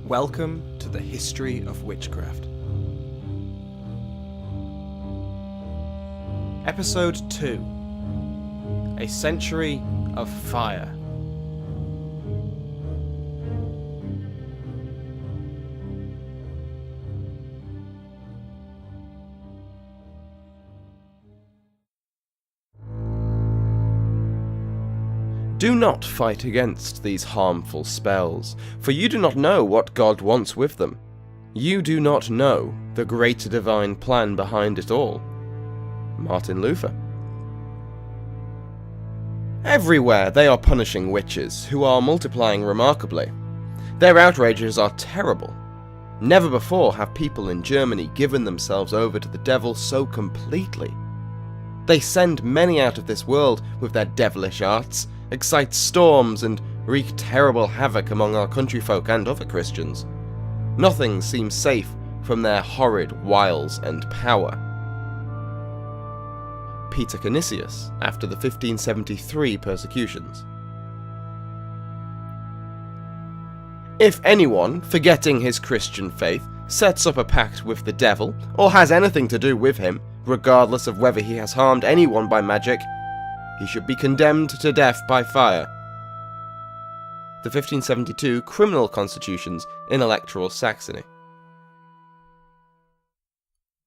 Welcome to the history of witchcraft. Episode 2. A Century of Fire. Do not fight against these harmful spells, for you do not know what God wants with them. You do not know the great divine plan behind it all. Martin Luther. Everywhere they are punishing witches, who are multiplying remarkably. Their outrages are terrible. Never before have people in Germany given themselves over to the devil so completely. They send many out of this world with their devilish arts, excite storms, and wreak terrible havoc among our countryfolk and other Christians. Nothing seems safe from their horrid wiles and power. Peter Canisius, after the 1573 persecutions. If anyone, forgetting his Christian faith, sets up a pact with the devil, or has anything to do with him, regardless of whether he has harmed anyone by magic, he should be condemned to death by fire. The 1572 criminal constitutions in electoral Saxony.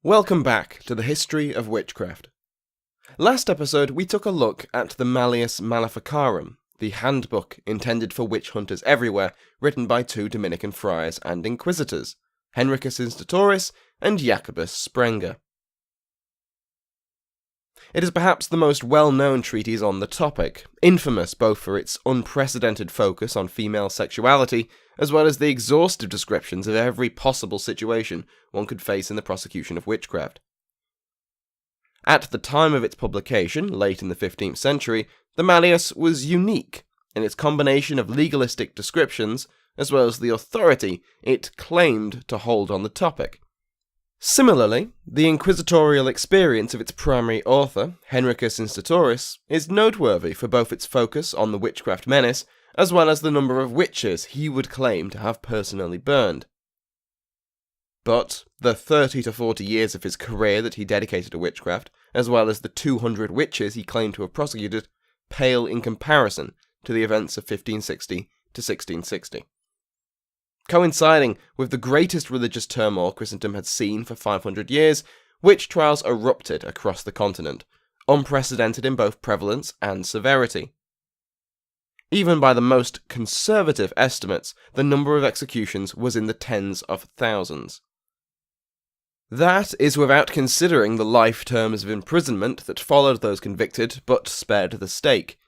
Welcome back to the history of witchcraft. Last episode we took a look at the Malleus Maleficarum, the handbook intended for witch hunters everywhere, written by two Dominican friars and inquisitors, Henricus Instatoris and Jacobus Sprenger. It is perhaps the most well-known treatise on the topic, infamous both for its unprecedented focus on female sexuality, as well as the exhaustive descriptions of every possible situation one could face in the prosecution of witchcraft. At the time of its publication, late in the 15th century, the Malleus was unique in its combination of legalistic descriptions, as well as the authority it claimed to hold on the topic. Similarly, the inquisitorial experience of its primary author, Henricus Instatoris, is noteworthy for both its focus on the witchcraft menace, as well as the number of witches he would claim to have personally burned. But the 30 to 40 years of his career that he dedicated to witchcraft, as well as the 200 witches he claimed to have prosecuted, pale in comparison to the events of 1560 to 1660. Coinciding with the greatest religious turmoil Christendom had seen for 500 years, witch trials erupted across the continent, unprecedented in both prevalence and severity. Even by the most conservative estimates, the number of executions was in the tens of thousands. That is without considering the life terms of imprisonment that followed those convicted but spared the stake,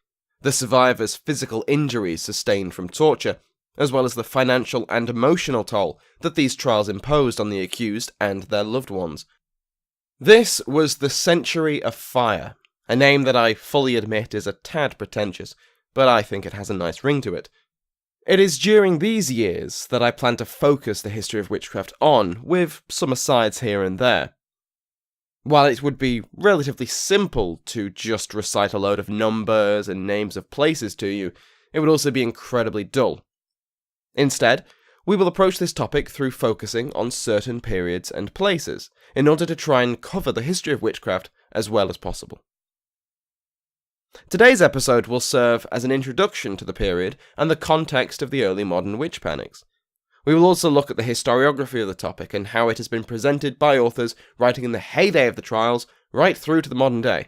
the survivors' physical injuries sustained from torture, as well as the financial and emotional toll that these trials imposed on the accused and their loved ones. This was the Century of Fire, a name that I fully admit is a tad pretentious, but I think it has a nice ring to it. It is during these years that I plan to focus the history of witchcraft on, with some asides here and there. While it would be relatively simple to just recite a load of numbers and names of places to you, it would also be incredibly dull. Instead, we will approach this topic through focusing on certain periods and places, in order to try and cover the history of witchcraft as well as possible. Today's episode will serve as an introduction to the period and the context of the early modern witch panics. We will also look at the historiography of the topic and how it has been presented by authors writing in the heyday of the trials right through to the modern day.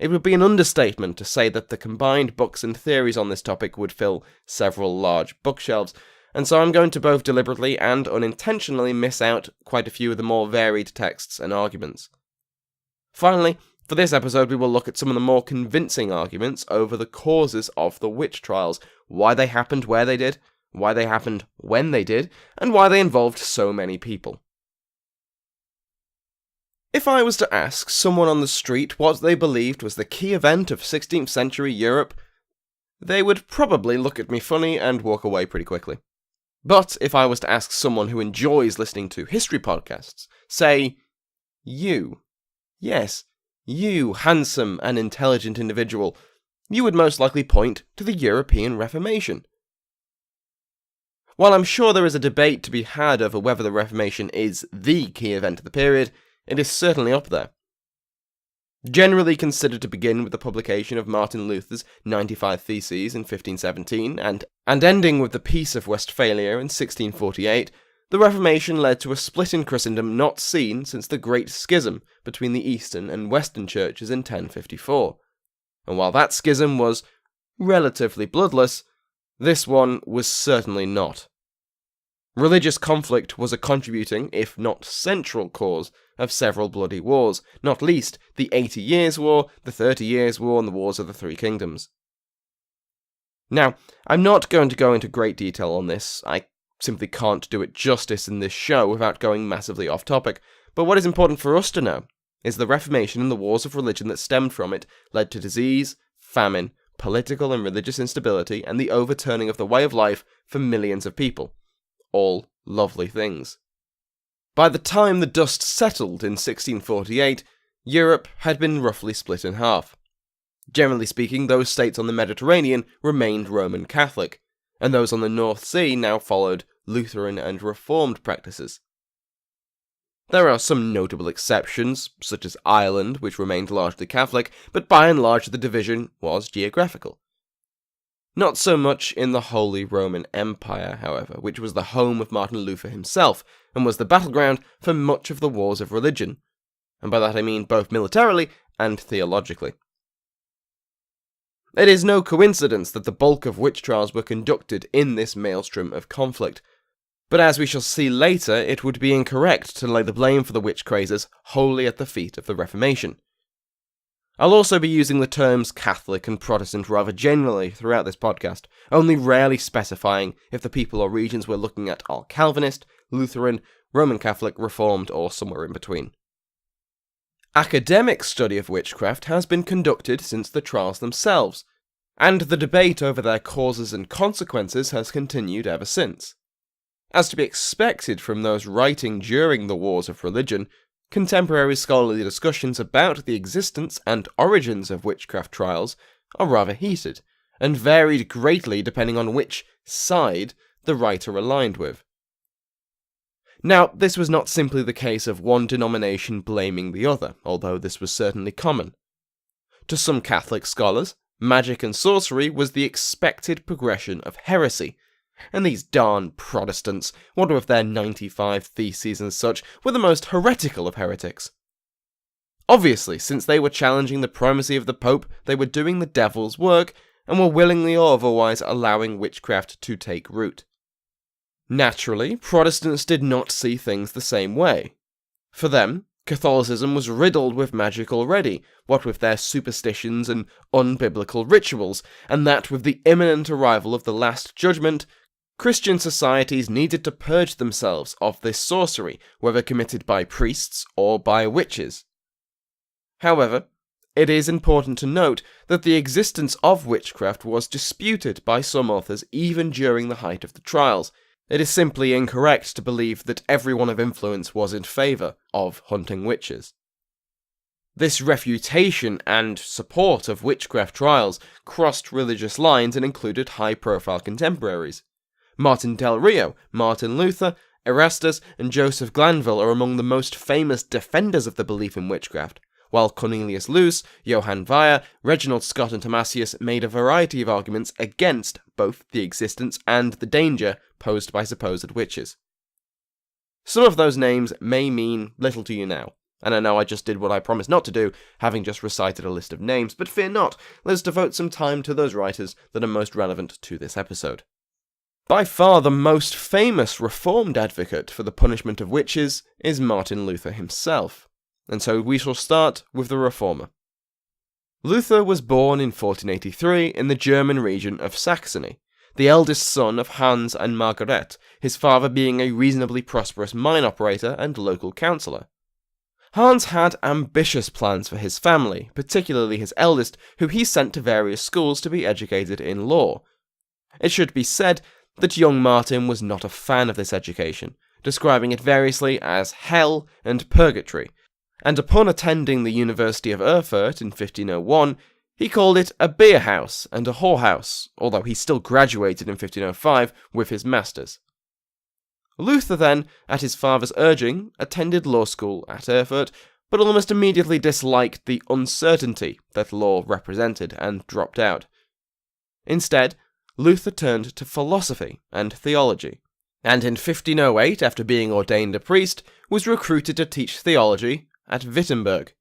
It would be an understatement to say that the combined books and theories on this topic would fill several large bookshelves, and so I'm going to both deliberately and unintentionally miss out quite a few of the more varied texts and arguments. Finally, for this episode we will look at some of the more convincing arguments over the causes of the witch trials, why they happened where they did, why they happened when they did, and why they involved so many people. If I was to ask someone on the street what they believed was the key event of 16th century Europe, they would probably look at me funny and walk away pretty quickly. But if I was to ask someone who enjoys listening to history podcasts, say, you, yes, you handsome and intelligent individual, you would most likely point to the European Reformation. While I'm sure there is a debate to be had over whether the Reformation is the key event of the period, it is certainly up there. Generally considered to begin with the publication of Martin Luther's 95 Theses in 1517, and ending with the Peace of Westphalia in 1648, the Reformation led to a split in Christendom not seen since the Great Schism between the Eastern and Western churches in 1054. And while that schism was relatively bloodless, this one was certainly not. Religious conflict was a contributing, if not central, cause of several bloody wars, not least the 80 Years' War, the 30 Years' War, and the Wars of the Three Kingdoms. Now, I'm not going to go into great detail on this, I simply can't do it justice in this show without going massively off topic, but what is important for us to know is the Reformation and the wars of religion that stemmed from it led to disease, famine, political and religious instability, and the overturning of the way of life for millions of people. All lovely things. By the time the dust settled in 1648, Europe had been roughly split in half. Generally speaking, those states on the Mediterranean remained Roman Catholic, and those on the North Sea now followed Lutheran and Reformed practices. There are some notable exceptions, such as Ireland, which remained largely Catholic, but by and large the division was geographical. Not so much in the Holy Roman Empire, however, which was the home of Martin Luther himself, and was the battleground for much of the wars of religion, and by that I mean both militarily and theologically. It is no coincidence that the bulk of witch trials were conducted in this maelstrom of conflict, but as we shall see later, it would be incorrect to lay the blame for the witch crazes wholly at the feet of the Reformation. I'll also be using the terms Catholic and Protestant rather generally throughout this podcast, only rarely specifying if the people or regions we're looking at are Calvinist, Lutheran, Roman Catholic, Reformed, or somewhere in between. Academic study of witchcraft has been conducted since the trials themselves, and the debate over their causes and consequences has continued ever since. As to be expected from those writing during the wars of religion, contemporary scholarly discussions about the existence and origins of witchcraft trials are rather heated, and varied greatly depending on which side the writer aligned with. Now, this was not simply the case of one denomination blaming the other, although this was certainly common. To some Catholic scholars, magic and sorcery was the expected progression of heresy, and these darn Protestants, what with their 95 Theses and such, were the most heretical of heretics. Obviously, since they were challenging the primacy of the Pope, they were doing the devil's work, and were willingly or otherwise allowing witchcraft to take root. Naturally, Protestants did not see things the same way. For them, Catholicism was riddled with magic already, what with their superstitions and unbiblical rituals, and that with the imminent arrival of the Last Judgment, Christian societies needed to purge themselves of this sorcery, whether committed by priests or by witches. However, it is important to note that the existence of witchcraft was disputed by some authors even during the height of the trials. It is simply incorrect to believe that everyone of influence was in favour of hunting witches. This refutation and support of witchcraft trials crossed religious lines and included high-profile contemporaries. Martin del Rio, Martin Luther, Erastus, and Joseph Glanville are among the most famous defenders of the belief in witchcraft, while Cornelius Loos, Johann Weyer, Reginald Scott, and Thomasius made a variety of arguments against both the existence and the danger posed by supposed witches. Some of those names may mean little to you now, and I know I just did what I promised not to do, having just recited a list of names, but fear not, let's devote some time to those writers that are most relevant to this episode. By far the most famous Reformed advocate for the punishment of witches is Martin Luther himself, and so we shall start with the Reformer. Luther was born in 1483 in the German region of Saxony, the eldest son of Hans and Margaret, his father being a reasonably prosperous mine operator and local councillor. Hans had ambitious plans for his family, particularly his eldest, who he sent to various schools to be educated in law. It should be said that young Martin was not a fan of this education, describing it variously as hell and purgatory, and upon attending the University of Erfurt in 1501, he called it a beer house and a whorehouse, although he still graduated in 1505 with his masters. Luther then, at his father's urging, attended law school at Erfurt, but almost immediately disliked the uncertainty that law represented and dropped out. Instead, Luther turned to philosophy and theology, and in 1508, after being ordained a priest, was recruited to teach theology at Wittenberg.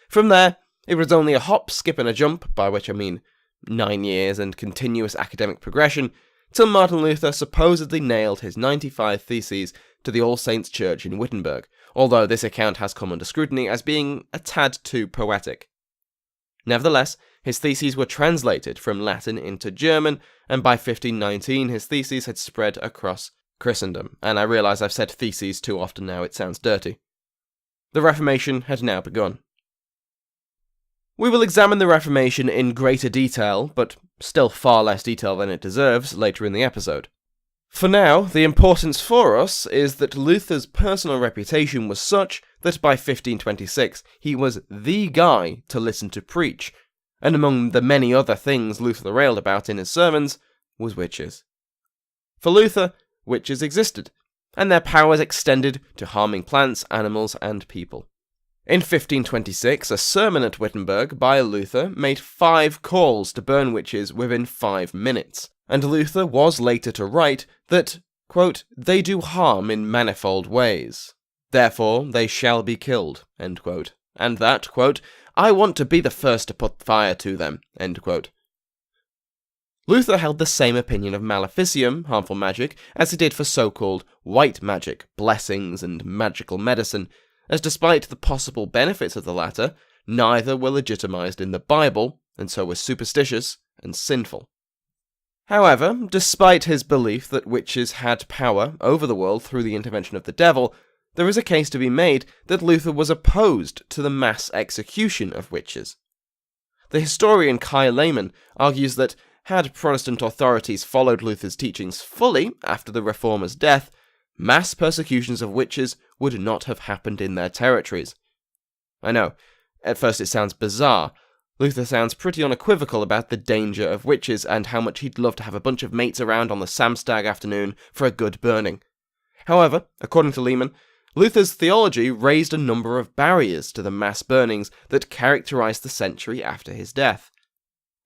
From there, it was only a hop, skip and a jump, by which I mean 9 years and continuous academic progression, till Martin Luther supposedly nailed his 95 theses to the All Saints' Church in Wittenberg, although this account has come under scrutiny as being a tad too poetic. Nevertheless, his theses were translated from Latin into German, and by 1519 his theses had spread across Christendom, and I realise I've said theses too often now, it sounds dirty. The Reformation had now begun. We will examine the Reformation in greater detail, but still far less detail than it deserves, later in the episode. For now, the importance for us is that Luther's personal reputation was such that by 1526 he was the guy to listen to preach, and among the many other things Luther railed about in his sermons was witches. For Luther, witches existed, and their powers extended to harming plants, animals, and people. In 1526, a sermon at Wittenberg by Luther made 5 calls to burn witches within 5 minutes, and Luther was later to write that, quote, "they do harm in manifold ways. Therefore they shall be killed," end quote, and that, quote, "I want to be the first to put fire to them," end quote. Luther held the same opinion of maleficium, harmful magic, as he did for so-called white magic, blessings, and magical medicine, as despite the possible benefits of the latter, neither were legitimized in the Bible, and so were superstitious and sinful. However, despite his belief that witches had power over the world through the intervention of the devil, there is a case to be made that Luther was opposed to the mass execution of witches. The historian Kai Lehmann argues that, had Protestant authorities followed Luther's teachings fully after the Reformer's death, mass persecutions of witches would not have happened in their territories. I know, at first it sounds bizarre. Luther sounds pretty unequivocal about the danger of witches and how much he'd love to have a bunch of mates around on the Samstag afternoon for a good burning. However, according to Lehmann, Luther's theology raised a number of barriers to the mass burnings that characterized the century after his death.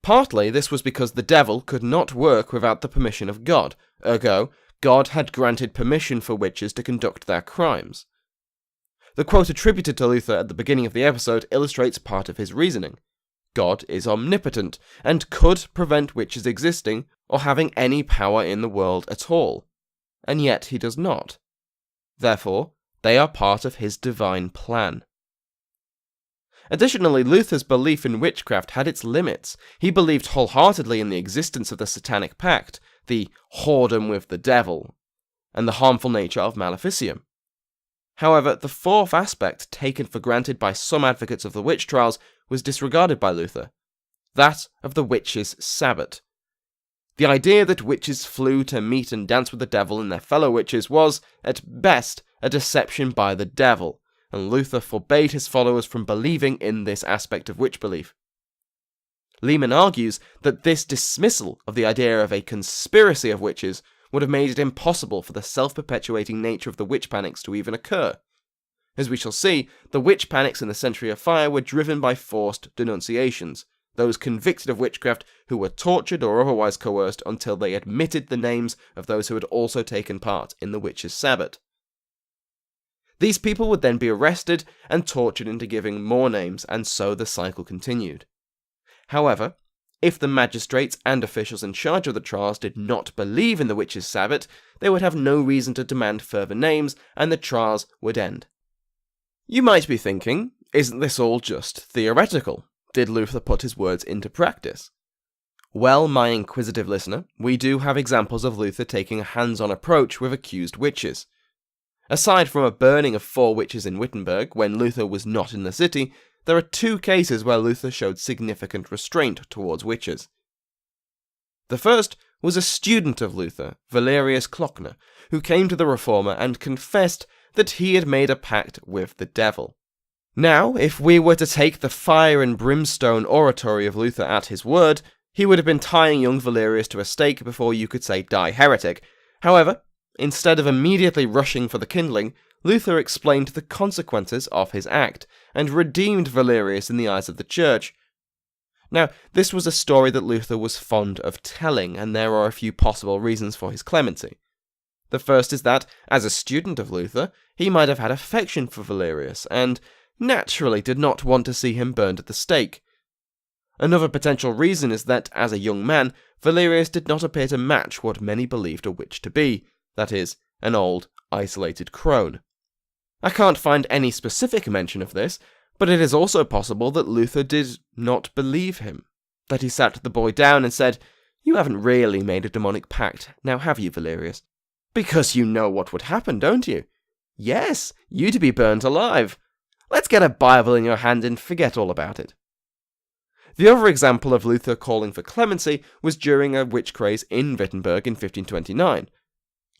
Partly this was because the devil could not work without the permission of God, ergo, God had granted permission for witches to conduct their crimes. The quote attributed to Luther at the beginning of the episode illustrates part of his reasoning. God is omnipotent, and could prevent witches existing or having any power in the world at all, and yet he does not. Therefore, they are part of his divine plan. Additionally, Luther's belief in witchcraft had its limits. He believed wholeheartedly in the existence of the satanic pact, the whoredom with the devil, and the harmful nature of maleficium. However, the fourth aspect, taken for granted by some advocates of the witch trials, was disregarded by Luther, that of the witches' Sabbat. The idea that witches flew to meet and dance with the devil and their fellow witches was, at best, a deception by the devil, and Luther forbade his followers from believing in this aspect of witch belief. Lehmann argues that this dismissal of the idea of a conspiracy of witches would have made it impossible for the self-perpetuating nature of the witch panics to even occur. As we shall see, the witch panics in the Century of Fire were driven by forced denunciations, those convicted of witchcraft who were tortured or otherwise coerced until they admitted the names of those who had also taken part in the witches' Sabbat. These people would then be arrested and tortured into giving more names, and so the cycle continued. However, if the magistrates and officials in charge of the trials did not believe in the witches' Sabbat, they would have no reason to demand further names, and the trials would end. You might be thinking, isn't this all just theoretical? Did Luther put his words into practice? Well, my inquisitive listener, we do have examples of Luther taking a hands-on approach with accused witches. Aside from a burning of 4 witches in Wittenberg when Luther was not in the city, there are 2 cases where Luther showed significant restraint towards witches. The first was a student of Luther, Valerius Klockner, who came to the Reformer and confessed that he had made a pact with the devil. Now, if we were to take the fire and brimstone oratory of Luther at his word, he would have been tying young Valerius to a stake before you could say die heretic. However, Instead of immediately rushing for the kindling, Luther explained the consequences of his act, and redeemed Valerius in the eyes of the Church. Now, this was a story that Luther was fond of telling, and there are a few possible reasons for his clemency. The first is that, as a student of Luther, he might have had affection for Valerius, and naturally did not want to see him burned at the stake. Another potential reason is that, as a young man, Valerius did not appear to match what many believed a witch to be, that is, an old, isolated crone. I can't find any specific mention of this, but it is also possible that Luther did not believe him, that he sat the boy down and said, "You haven't really made a demonic pact, now have you, Valerius? Because you know what would happen, don't you? Yes, you'd be burnt alive. Let's get a Bible in your hand and forget all about it." The other example of Luther calling for clemency was during a witch craze in Wittenberg in 1529.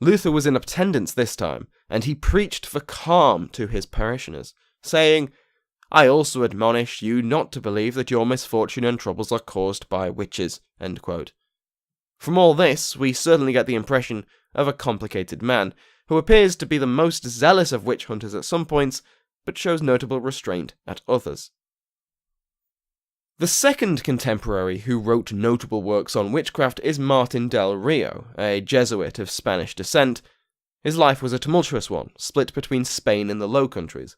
Luther was in attendance this time, and he preached for calm to his parishioners, saying, "I also admonish you not to believe that your misfortune and troubles are caused by witches." End quote. From all this, we certainly get the impression of a complicated man, who appears to be the most zealous of witch hunters at some points, but shows notable restraint at others. The second contemporary who wrote notable works on witchcraft is Martin del Rio, a Jesuit of Spanish descent. His life was a tumultuous one, split between Spain and the Low Countries.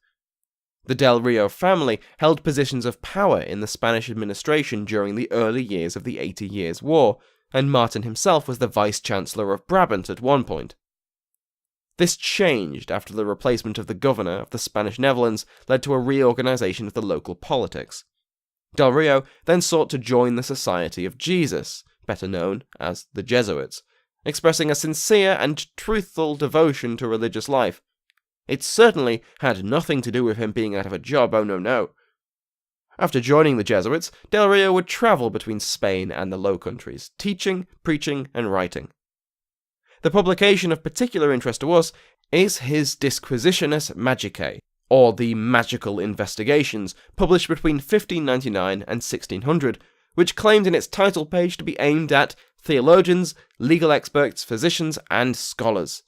The Del Rio family held positions of power in the Spanish administration during the early years of the 80 Years' War, and Martin himself was the Vice-Chancellor of Brabant at one point. This changed after the replacement of the governor of the Spanish Netherlands led to a reorganization of the local politics. Del Rio then sought to join the Society of Jesus, better known as the Jesuits, expressing a sincere and truthful devotion to religious life. It certainly had nothing to do with him being out of a job, oh no. After joining the Jesuits, Del Rio would travel between Spain and the Low Countries, teaching, preaching, and writing. The publication of particular interest to us is his Disquisitiones Magicae, or the Magical Investigations, published between 1599 and 1600, which claimed in its title page to be aimed at theologians, legal experts, physicians, and scholars.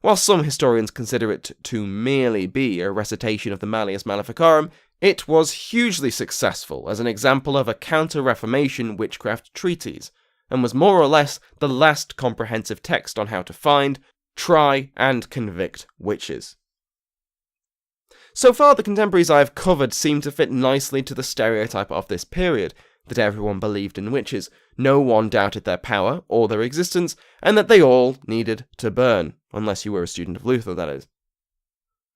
While some historians consider it to merely be a recitation of the Malleus Maleficarum, it was hugely successful as an example of a counter-Reformation witchcraft treatise, and was more or less the last comprehensive text on how to find, try, and convict witches. So far, the contemporaries I have covered seem to fit nicely to the stereotype of this period, that everyone believed in witches, no one doubted their power or their existence, and that they all needed to burn, unless you were a student of Luther, that is.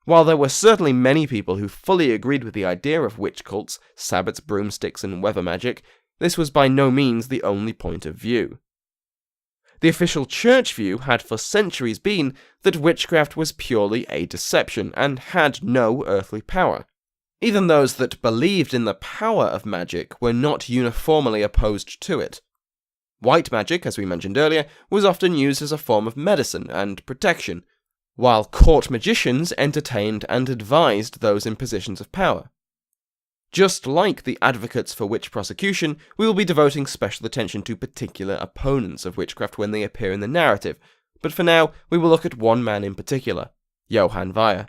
While there were certainly many people who fully agreed with the idea of witch cults, sabbats, broomsticks, and weather magic, this was by no means the only point of view. The official church view had for centuries been that witchcraft was purely a deception and had no earthly power. Even those that believed in the power of magic were not uniformly opposed to it. White magic, as we mentioned earlier, was often used as a form of medicine and protection, while court magicians entertained and advised those in positions of power. Just like the advocates for witch prosecution, we will be devoting special attention to particular opponents of witchcraft when they appear in the narrative, but for now we will look at one man in particular, Johann Weyer.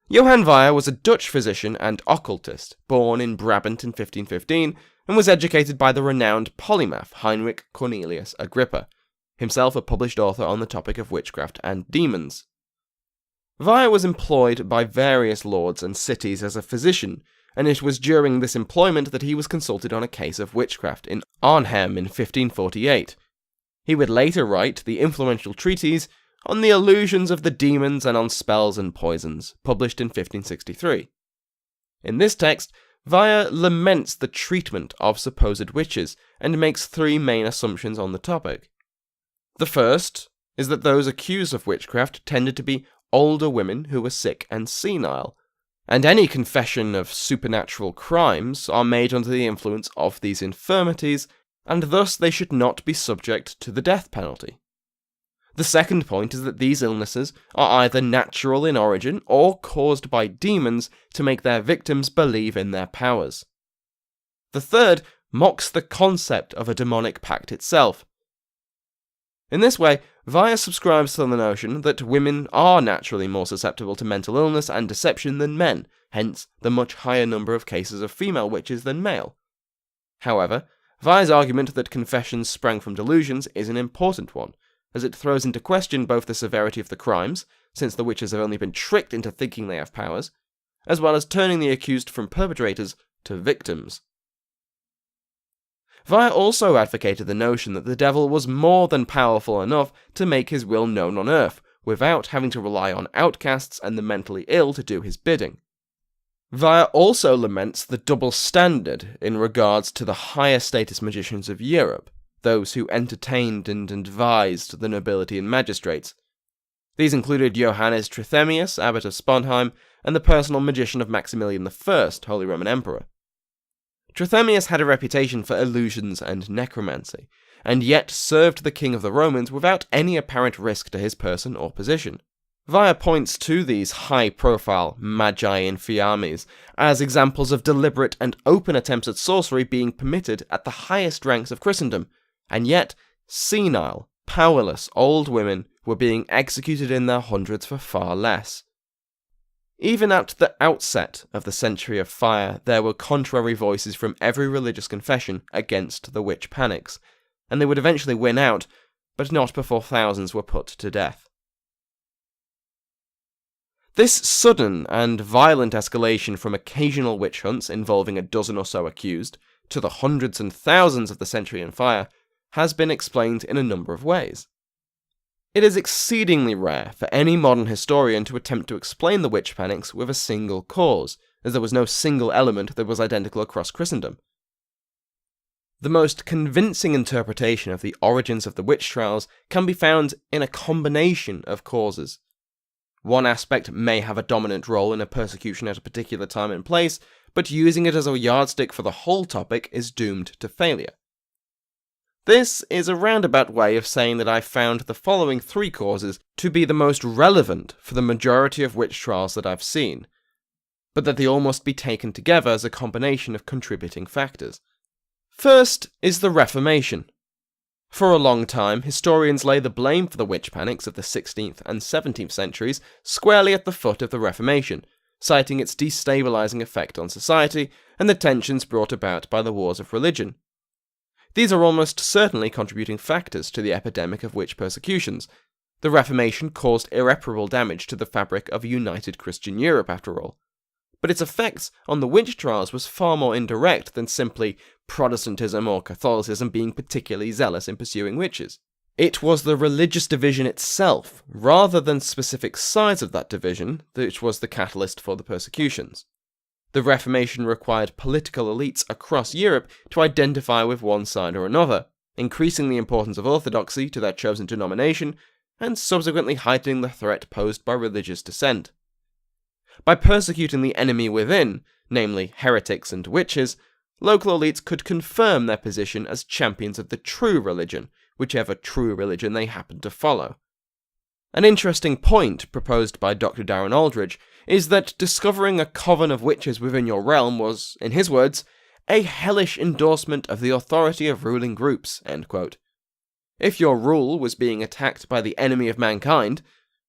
Johann Weyer was a Dutch physician and occultist, born in Brabant in 1515, and was educated by the renowned polymath Heinrich Cornelius Agrippa, himself a published author on the topic of witchcraft and demons. Weyer was employed by various lords and cities as a physician, and it was during this employment that he was consulted on a case of witchcraft in Arnhem in 1548. He would later write the influential treatise On the Illusions of the Demons and on Spells and Poisons, published in 1563. In this text, Weyer laments the treatment of supposed witches, and makes three main assumptions on the topic. The first is that those accused of witchcraft tended to be older women who were sick and senile, and any confession of supernatural crimes are made under the influence of these infirmities, and thus they should not be subject to the death penalty. The second point is that these illnesses are either natural in origin or caused by demons to make their victims believe in their powers. The third mocks the concept of a demonic pact itself. In this way, Via subscribes to the notion that women are naturally more susceptible to mental illness and deception than men, hence the much higher number of cases of female witches than male. However, Via's argument that confessions sprang from delusions is an important one, as it throws into question both the severity of the crimes, since the witches have only been tricked into thinking they have powers, as well as turning the accused from perpetrators to victims. Via also advocated the notion that the devil was more than powerful enough to make his will known on earth, without having to rely on outcasts and the mentally ill to do his bidding. Via also laments the double standard in regards to the higher status magicians of Europe, those who entertained and advised the nobility and magistrates. These included Johannes Trithemius, abbot of Sponheim, and the personal magician of Maximilian I, Holy Roman Emperor. Trithemius had a reputation for illusions and necromancy, and yet served the king of the Romans without any apparent risk to his person or position. Via points to these high-profile magi infames as examples of deliberate and open attempts at sorcery being permitted at the highest ranks of Christendom, and yet senile, powerless old women were being executed in their hundreds for far less. Even at the outset of the Century of Fire, there were contrary voices from every religious confession against the witch panics, and they would eventually win out, but not before thousands were put to death. This sudden and violent escalation from occasional witch hunts involving a dozen or so accused, to the hundreds and thousands of the Century of Fire, has been explained in a number of ways. It is exceedingly rare for any modern historian to attempt to explain the witch panics with a single cause, as there was no single element that was identical across Christendom. The most convincing interpretation of the origins of the witch trials can be found in a combination of causes. One aspect may have a dominant role in a persecution at a particular time and place, but using it as a yardstick for the whole topic is doomed to failure. This is a roundabout way of saying that I found the following three causes to be the most relevant for the majority of witch trials that I've seen, but that they all must be taken together as a combination of contributing factors. First is the Reformation. For a long time, historians lay the blame for the witch panics of the 16th and 17th centuries squarely at the foot of the Reformation, citing its destabilizing effect on society and the tensions brought about by the wars of religion. These are almost certainly contributing factors to the epidemic of witch persecutions. The Reformation caused irreparable damage to the fabric of a united Christian Europe, after all. But its effects on the witch trials was far more indirect than simply Protestantism or Catholicism being particularly zealous in pursuing witches. It was the religious division itself, rather than specific sides of that division, which was the catalyst for the persecutions. The Reformation required political elites across Europe to identify with one side or another, increasing the importance of orthodoxy to their chosen denomination, and subsequently heightening the threat posed by religious dissent. By persecuting the enemy within, namely heretics and witches, local elites could confirm their position as champions of the true religion, whichever true religion they happened to follow. An interesting point proposed by Dr. Darren Aldridge is that discovering a coven of witches within your realm was, in his words, a hellish endorsement of the authority of ruling groups, end quote. If your rule was being attacked by the enemy of mankind,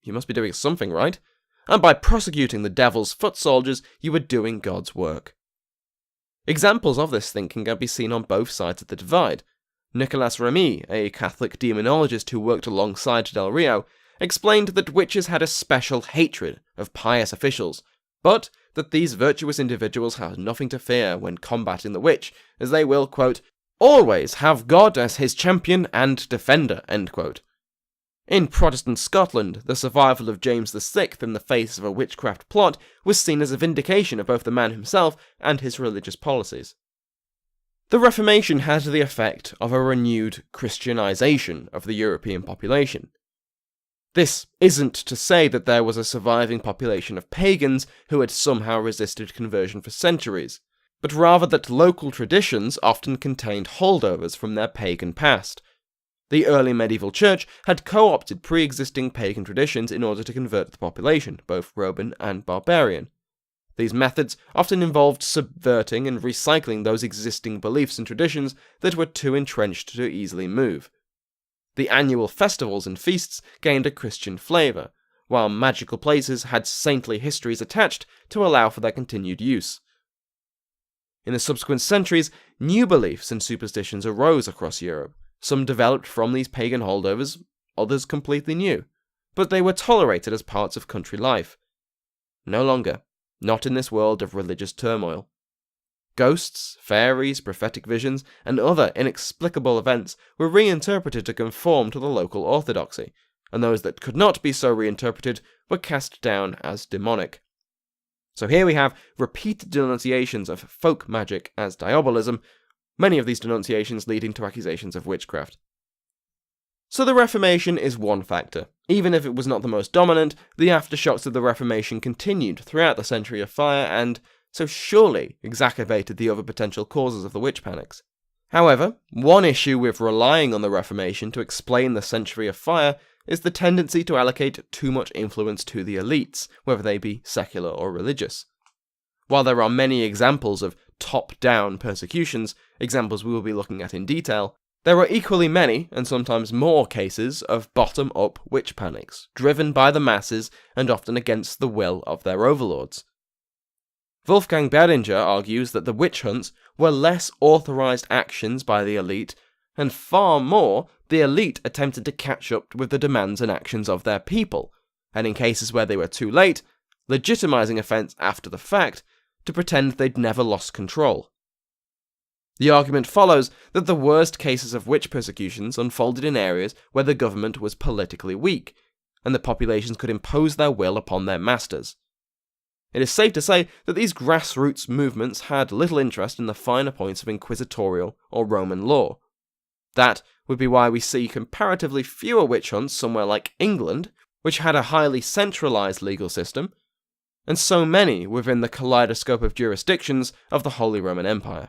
you must be doing something right, and by prosecuting the devil's foot soldiers, you were doing God's work. Examples of this thinking can be seen on both sides of the divide. Nicolas Remy, a Catholic demonologist who worked alongside Del Rio, explained that witches had a special hatred of pious officials, but that these virtuous individuals have nothing to fear when combating the witch, as they will, quote, always have God as his champion and defender, end quote. In Protestant Scotland, the survival of James VI in the face of a witchcraft plot was seen as a vindication of both the man himself and his religious policies. The Reformation had the effect of a renewed Christianization of the European population. This isn't to say that there was a surviving population of pagans who had somehow resisted conversion for centuries, but rather that local traditions often contained holdovers from their pagan past. The early medieval church had co-opted pre-existing pagan traditions in order to convert the population, both Roman and barbarian. These methods often involved subverting and recycling those existing beliefs and traditions that were too entrenched to easily move. The annual festivals and feasts gained a Christian flavour, while magical places had saintly histories attached to allow for their continued use. In the subsequent centuries, new beliefs and superstitions arose across Europe. Some developed from these pagan holdovers, others completely new, but they were tolerated as parts of country life. No longer, not in this world of religious turmoil. Ghosts, fairies, prophetic visions, and other inexplicable events were reinterpreted to conform to the local orthodoxy, and those that could not be so reinterpreted were cast down as demonic. So here we have repeated denunciations of folk magic as diabolism, many of these denunciations leading to accusations of witchcraft. So the Reformation is one factor. Even if it was not the most dominant, the aftershocks of the Reformation continued throughout the Century of Fire and so surely exacerbated the other potential causes of the witch panics. However, one issue with relying on the Reformation to explain the Century of Fire is the tendency to allocate too much influence to the elites, whether they be secular or religious. While there are many examples of top-down persecutions, examples we will be looking at in detail, there are equally many, and sometimes more, cases of bottom-up witch panics, driven by the masses and often against the will of their overlords. Wolfgang Beringer argues that the witch hunts were less authorized actions by the elite, and far more, the elite attempted to catch up with the demands and actions of their people, and in cases where they were too late, legitimizing offense after the fact to pretend they'd never lost control. The argument follows that the worst cases of witch persecutions unfolded in areas where the government was politically weak, and the populations could impose their will upon their masters. It is safe to say that these grassroots movements had little interest in the finer points of inquisitorial or Roman law. That would be why we see comparatively fewer witch hunts somewhere like England, which had a highly centralised legal system, and so many within the kaleidoscope of jurisdictions of the Holy Roman Empire.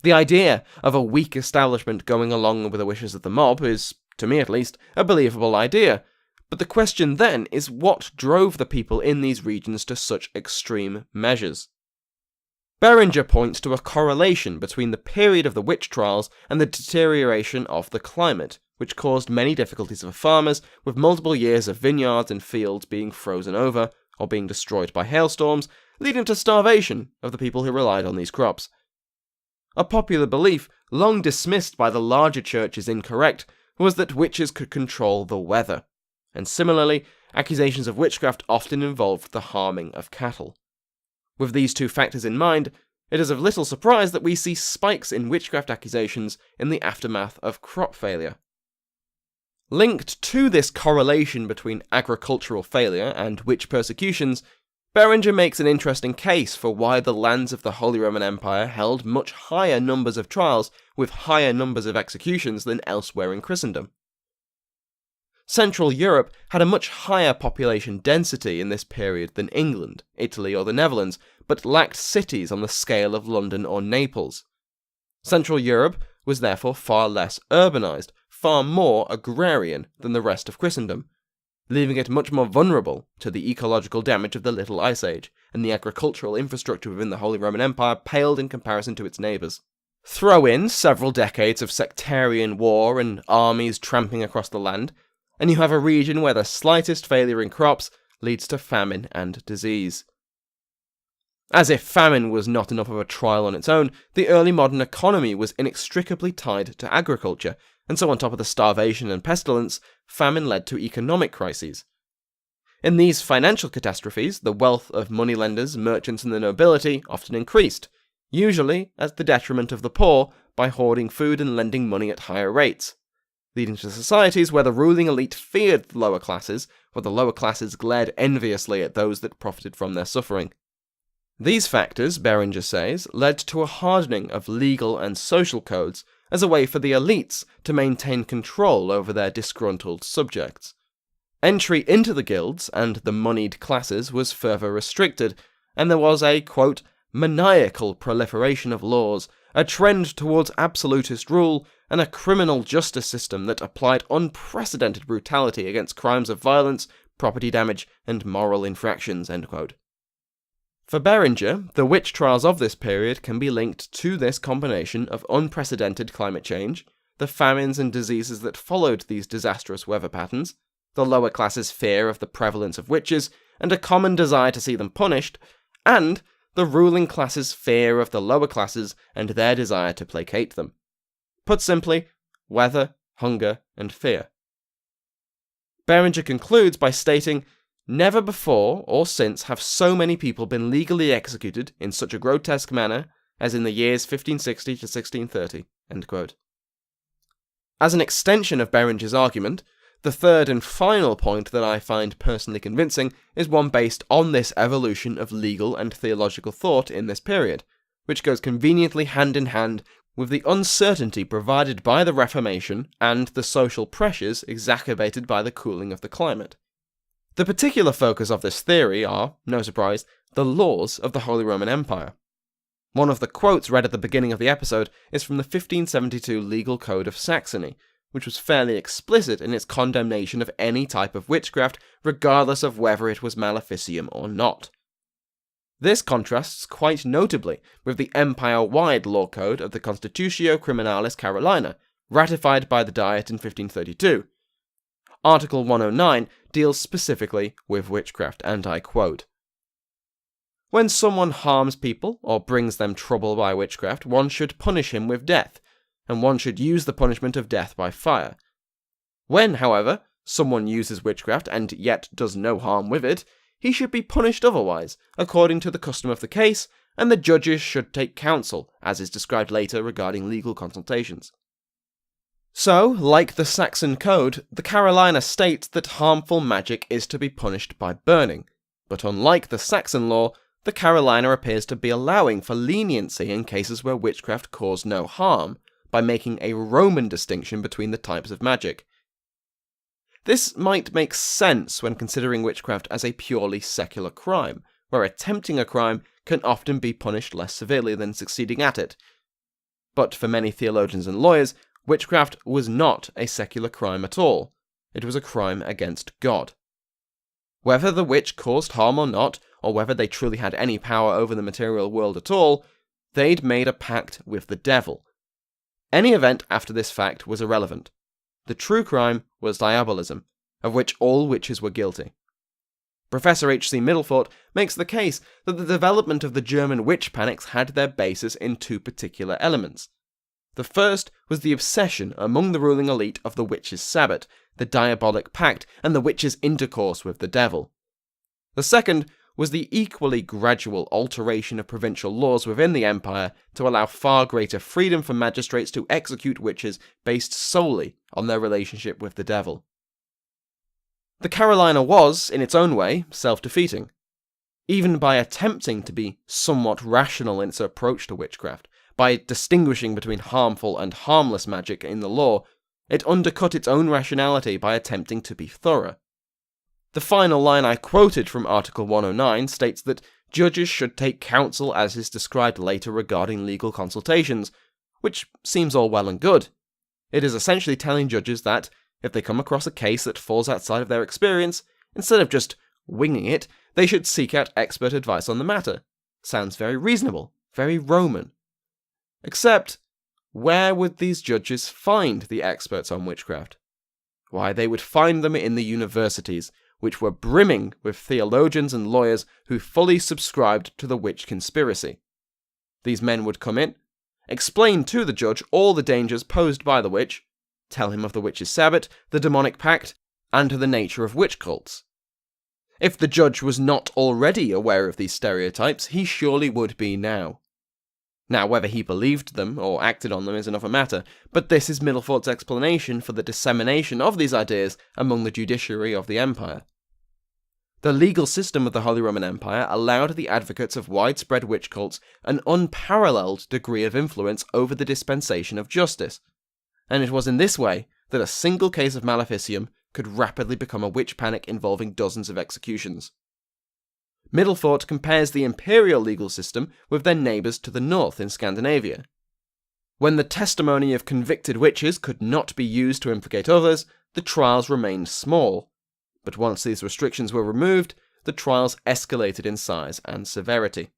The idea of a weak establishment going along with the wishes of the mob is, to me at least, a believable idea, but the question then is what drove the people in these regions to such extreme measures. Beringer points to a correlation between the period of the witch trials and the deterioration of the climate, which caused many difficulties for farmers, with multiple years of vineyards and fields being frozen over or being destroyed by hailstorms, leading to starvation of the people who relied on these crops. A popular belief, long dismissed by the larger church as incorrect, was that witches could control the weather, and similarly, accusations of witchcraft often involved the harming of cattle. With these two factors in mind, it is of little surprise that we see spikes in witchcraft accusations in the aftermath of crop failure. Linked to this correlation between agricultural failure and witch persecutions, Beringer makes an interesting case for why the lands of the Holy Roman Empire held much higher numbers of trials with higher numbers of executions than elsewhere in Christendom. Central Europe had a much higher population density in this period than England, Italy or the Netherlands, but lacked cities on the scale of London or Naples. Central Europe was therefore far less urbanised, far more agrarian than the rest of Christendom, leaving it much more vulnerable to the ecological damage of the Little Ice Age, and the agricultural infrastructure within the Holy Roman Empire paled in comparison to its neighbours. Throw in several decades of sectarian war and armies tramping across the land, and you have a region where the slightest failure in crops leads to famine and disease. As if famine was not enough of a trial on its own, the early modern economy was inextricably tied to agriculture, and so on top of the starvation and pestilence, famine led to economic crises. In these financial catastrophes, the wealth of moneylenders, merchants and the nobility often increased, usually at the detriment of the poor by hoarding food and lending money at higher rates, leading to societies where the ruling elite feared the lower classes, while the lower classes glared enviously at those that profited from their suffering. These factors, Beringer says, led to a hardening of legal and social codes as a way for the elites to maintain control over their disgruntled subjects. Entry into the guilds and the moneyed classes was further restricted, and there was a, quote, maniacal proliferation of laws, a trend towards absolutist rule, and a criminal justice system that applied unprecedented brutality against crimes of violence, property damage, and moral infractions, end quote. For Beringer, the witch trials of this period can be linked to this combination of unprecedented climate change, the famines and diseases that followed these disastrous weather patterns, the lower classes' fear of the prevalence of witches, and a common desire to see them punished, and the ruling class's fear of the lower classes and their desire to placate them. Put simply, weather, hunger, and fear. Berenger concludes by stating, "Never before or since have so many people been legally executed in such a grotesque manner as in the years 1560 to 1630." End quote. As an extension of Berenger's argument, the third and final point that I find personally convincing is one based on this evolution of legal and theological thought in this period, which goes conveniently hand in hand with the uncertainty provided by the Reformation and the social pressures exacerbated by the cooling of the climate. The particular focus of this theory are, no surprise, the laws of the Holy Roman Empire. One of the quotes read at the beginning of the episode is from the 1572 Legal Code of Saxony, which was fairly explicit in its condemnation of any type of witchcraft, regardless of whether it was maleficium or not. This contrasts quite notably with the empire-wide law code of the Constitutio Criminalis Carolina, ratified by the Diet in 1532. Article 109 deals specifically with witchcraft, and I quote, "When someone harms people or brings them trouble by witchcraft, one should punish him with death, and one should use the punishment of death by fire. When, however, someone uses witchcraft and yet does no harm with it, he should be punished otherwise, according to the custom of the case, and the judges should take counsel, as is described later regarding legal consultations." So, like the Saxon Code, the Carolina states that harmful magic is to be punished by burning, but unlike the Saxon law, the Carolina appears to be allowing for leniency in cases where witchcraft caused no harm, by making a Roman distinction between the types of magic. This might make sense when considering witchcraft as a purely secular crime, where attempting a crime can often be punished less severely than succeeding at it. But for many theologians and lawyers, witchcraft was not a secular crime at all. It was a crime against God. Whether the witch caused harm or not, or whether they truly had any power over the material world at all, they'd made a pact with the devil. Any event after this fact was irrelevant. The true crime was diabolism, of which all witches were guilty. Professor H.C. Middlefort makes the case that the development of the German witch panics had their basis in two particular elements. The first was the obsession among the ruling elite of the witches' Sabbat, the diabolic pact, and the witches' intercourse with the devil. The second was the equally gradual alteration of provincial laws within the empire to allow far greater freedom for magistrates to execute witches based solely on their relationship with the devil. The Carolina was, in its own way, self-defeating. Even by attempting to be somewhat rational in its approach to witchcraft, by distinguishing between harmful and harmless magic in the law, it undercut its own rationality by attempting to be thorough. The final line I quoted from Article 109 states that judges should take counsel as is described later regarding legal consultations, which seems all well and good. It is essentially telling judges that, if they come across a case that falls outside of their experience, instead of just winging it, they should seek out expert advice on the matter. Sounds very reasonable, very Roman. Except, where would these judges find the experts on witchcraft? Why, they would find them in the universities, which were brimming with theologians and lawyers who fully subscribed to the witch conspiracy. These men would come in, explain to the judge all the dangers posed by the witch, tell him of the witch's Sabbat, the demonic pact, and the nature of witch cults. If the judge was not already aware of these stereotypes, he surely would be now. Now, whether he believed them or acted on them is another matter, but this is Middlefort's explanation for the dissemination of these ideas among the judiciary of the empire. The legal system of the Holy Roman Empire allowed the advocates of widespread witch cults an unparalleled degree of influence over the dispensation of justice, and it was in this way that a single case of maleficium could rapidly become a witch panic involving dozens of executions. Middlefort compares the imperial legal system with their neighbours to the north in Scandinavia. When the testimony of convicted witches could not be used to implicate others, the trials remained small, but once these restrictions were removed, the trials escalated in size and severity.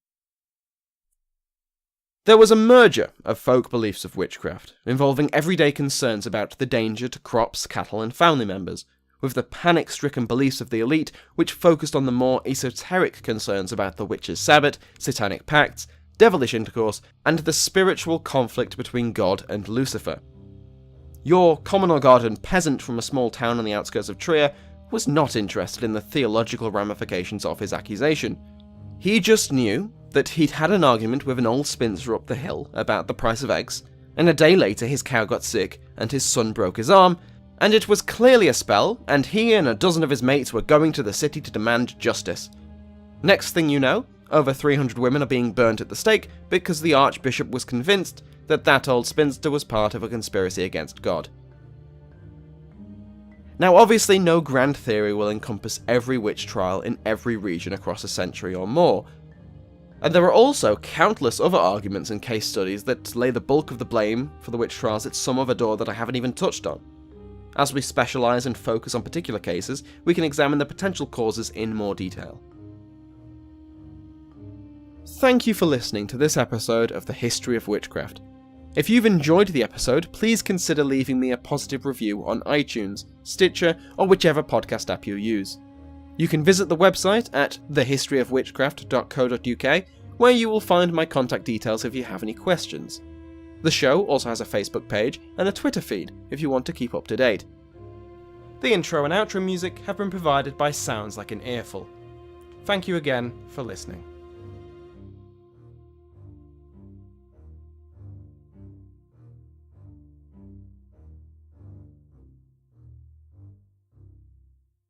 There was a merger of folk beliefs of witchcraft, involving everyday concerns about the danger to crops, cattle, and family members, with the panic-stricken beliefs of the elite, which focused on the more esoteric concerns about the witch's sabbat, satanic pacts, devilish intercourse, and the spiritual conflict between God and Lucifer. Your common or garden peasant from a small town on the outskirts of Trier was not interested in the theological ramifications of his accusation. He just knew that he'd had an argument with an old spinster up the hill about the price of eggs, and a day later his cow got sick and his son broke his arm, and it was clearly a spell, and he and a dozen of his mates were going to the city to demand justice. Next thing you know, over 300 women are being burnt at the stake because the Archbishop was convinced that that old spinster was part of a conspiracy against God. Now obviously no grand theory will encompass every witch trial in every region across a century or more, and there are also countless other arguments and case studies that lay the bulk of the blame for the witch trials at some other door that I haven't even touched on. As we specialise and focus on particular cases, we can examine the potential causes in more detail. Thank you for listening to this episode of The History of Witchcraft. If you've enjoyed the episode, please consider leaving me a positive review on iTunes, Stitcher, or whichever podcast app you use. You can visit the website at thehistoryofwitchcraft.co.uk, where you will find my contact details if you have any questions. The show also has a Facebook page and a Twitter feed if you want to keep up to date. The intro and outro music have been provided by Sounds Like an Earful. Thank you again for listening.